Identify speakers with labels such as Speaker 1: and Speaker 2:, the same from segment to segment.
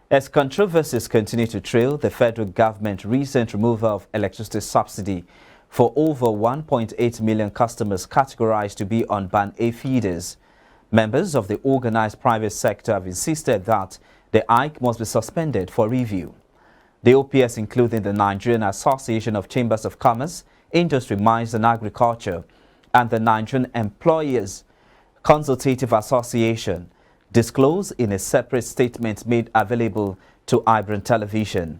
Speaker 1: As controversies continue to trail the federal government's recent removal of electricity subsidy for over 1.8 million customers categorized to be on Band A feeders, members of the organized private sector have insisted that the hike must be suspended for review. The OPS, including the Nigerian Association of Chambers of Commerce, Industry, Mines and Agriculture, and the Nigerian Employers Consultative Association, disclosed in a separate statement made available to iBrandTV.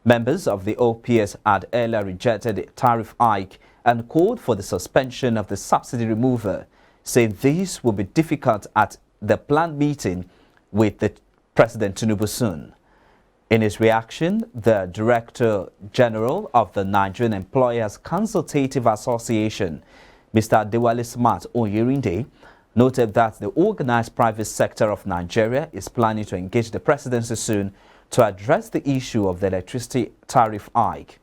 Speaker 1: Members of the OPS had earlier rejected the tariff hike and called for the suspension of the subsidy removal, saying this will be difficult at the planned meeting with the President Tinubu soon. In his reaction, the Director General of the Nigerian Employers Consultative Association, Mr. Dewale Smart Oyerinde, noted that the organized private sector of Nigeria is planning to engage the presidency soon to address the issue of the electricity tariff hike.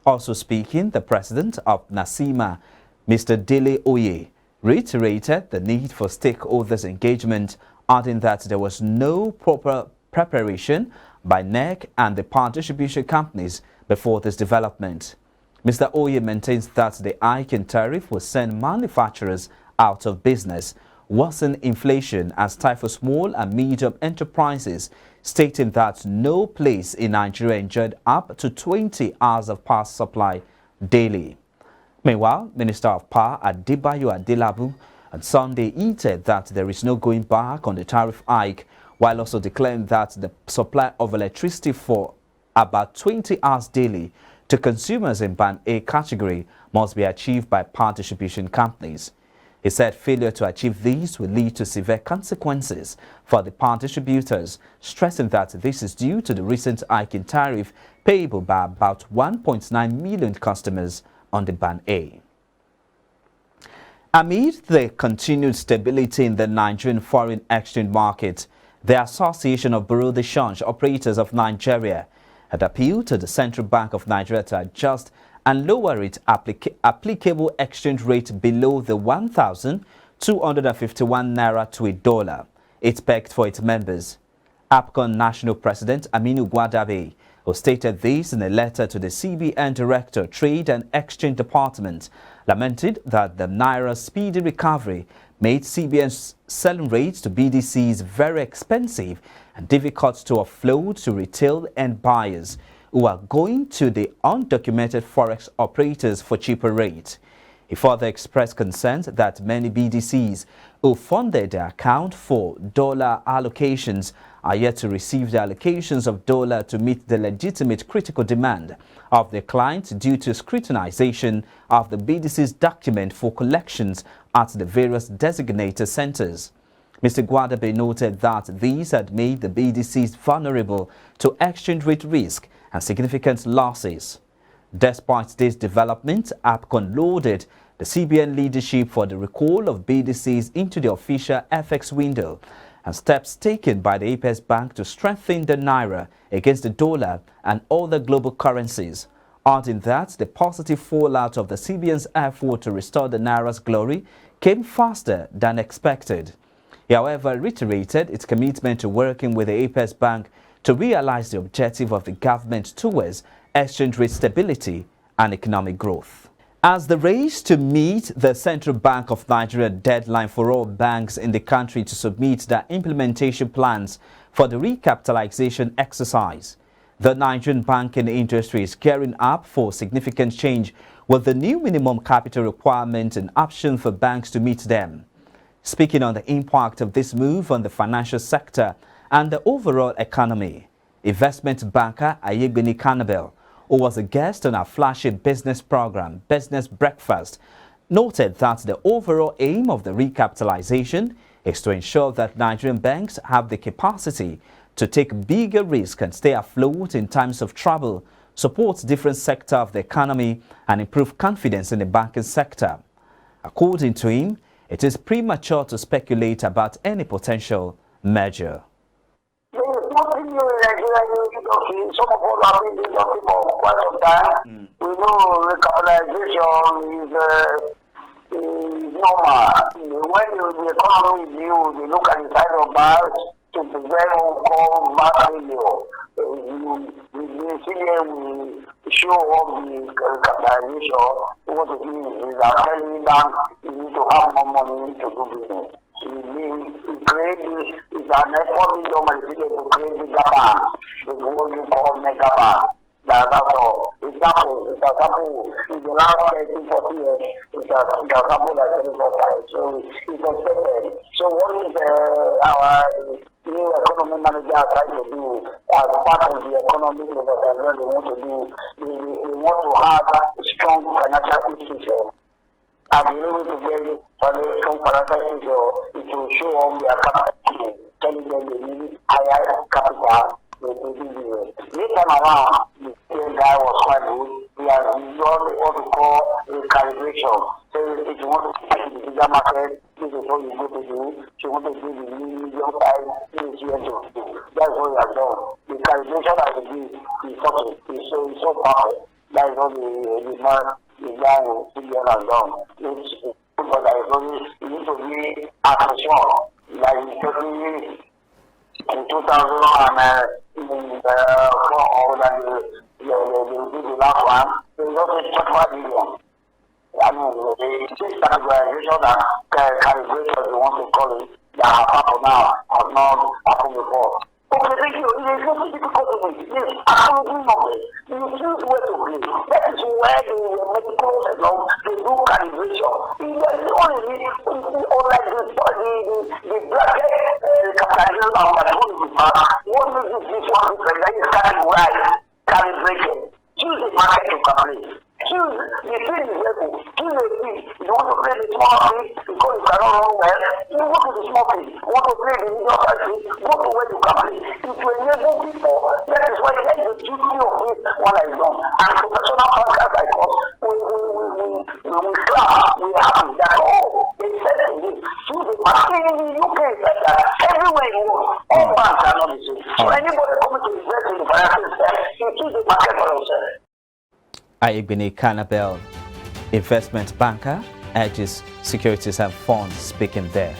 Speaker 1: Also speaking, the president of NASIMA, Mr. Dele Oye, reiterated the need for stakeholders' engagement, adding that there was no proper preparation by NERC and the power distribution companies before this development. Mr. Oye maintains that the hike in tariff will send manufacturers out of business, worsen inflation and stifle small and medium enterprises, stating that no place in Nigeria enjoyed up to 20 hours of power supply daily. Meanwhile, Minister of Power Adebayo Adelabu on Sunday hinted that there is no going back on the tariff hike, while also declaring that the supply of electricity for about 20 hours daily to consumers in Band A category must be achieved by power distribution companies. He said failure to achieve these will lead to severe consequences for the power distributors, stressing that this is due to the recent hike in tariff payable by about 1.9 million customers on the Band A. Amid the continued stability in the Nigerian foreign exchange market, the Association of Bureau de Change Operators of Nigeria had appealed to the Central Bank of Nigeria to adjust and lower its applicable exchange rate below the 1,251 naira to a dollar it pegged for its members. APCON National President Aminu Gwadabe, who stated this in a letter to the CBN Director, Trade and Exchange Department, lamented that the naira's speedy recovery made CBN's selling rates to BDCs very expensive and difficult to offload to retail end buyers who are going to the undocumented forex operators for cheaper rates. He further expressed concerns that many BDCs who funded their account for dollar allocations are yet to receive the allocations of dollar to meet the legitimate critical demand of their clients due to scrutinization of the BDC's document for collections at the various designated centers. Mr. Gwadabe noted that these had made the BDCs vulnerable to exchange rate risk and significant losses. Despite this development, APCON lauded the CBN leadership for the recall of BDCs into the official FX window and steps taken by the Apex Bank to strengthen the naira against the dollar and other global currencies, adding that the positive fallout of the CBN's effort to restore the naira's glory came faster than expected. He, however, reiterated its commitment to working with the Apex Bank to realize the objective of the government towards exchange rate stability and economic growth. As the race to meet the Central Bank of Nigeria deadline for all banks in the country to submit their implementation plans for the recapitalization exercise, the Nigerian banking industry is gearing up for significant change with the new minimum capital requirement and option for banks to meet them. Speaking on the impact of this move on the financial sector and the overall economy, investment banker Ayegbeni Kannabel, who was a guest on our flashy business program, Business Breakfast, noted that the overall aim of the recapitalization is to ensure that Nigerian banks have the capacity to take bigger risks and stay afloat in times of trouble, support different sectors of the economy, and improve confidence in the banking sector. According to him, it is premature to speculate about any potential merger.
Speaker 2: Nothing new in Nigeria industry. Some of us have been in the industry for quite some time. We know recapitalization is normal. When the economy is new, they look at the size of bars to to prevent called mass failure. We show all the capitalization. What it means is that telling them you need to have more money to do business. We create this, it's an effort to create the gap, what you call mega bank. That's all. Example, in the last 30, 40 years, it's a example like 34 So it's expected. So what is our new economy manager trying to do as part of the economic development they want to do? They want to have a strong financial institution. And the only way to get it for the strong financial institution is to show all their capacity, telling them they need higher capital. This time around, the same guy was quite good. He has done what we call a calibration. So if you want to get the bigger market, this is what you go to do. If you want to do the medium size, this is what you do. That's what he has done. The calibration that he did is so powerful. That is what the guy has done. But you need to be attention. Like he's taking in 2000 and the last one, they also 25 million. I mean, the categorization and calibration, they want to call it, that have happened now, have not happened before. Okay, thank you. It is not difficult to me. It is absolutely nothing. You choose where to be. That is where the medical they do calibration. The only unlike the bracket capitalization of the what makes this one different? That is categorized, calibration. Choose the market to calculate. Choose the thing is level. Choose the thing. You want to play the small thing because you cannot run well. You go to the small thing. You want to play the medium size thing. Go to where you can play. If you enable people, that is why that is the duty of this one is done. And professional bankers like us, we clap, we happy that they said to me, choose the market in the UK like that. Everywhere you go, all banks are not the same. So anybody coming to invest in the financial sector, you choose the market for yourself.
Speaker 1: Ayegbene Kannabel, investment banker, urges securities and funds speaking there.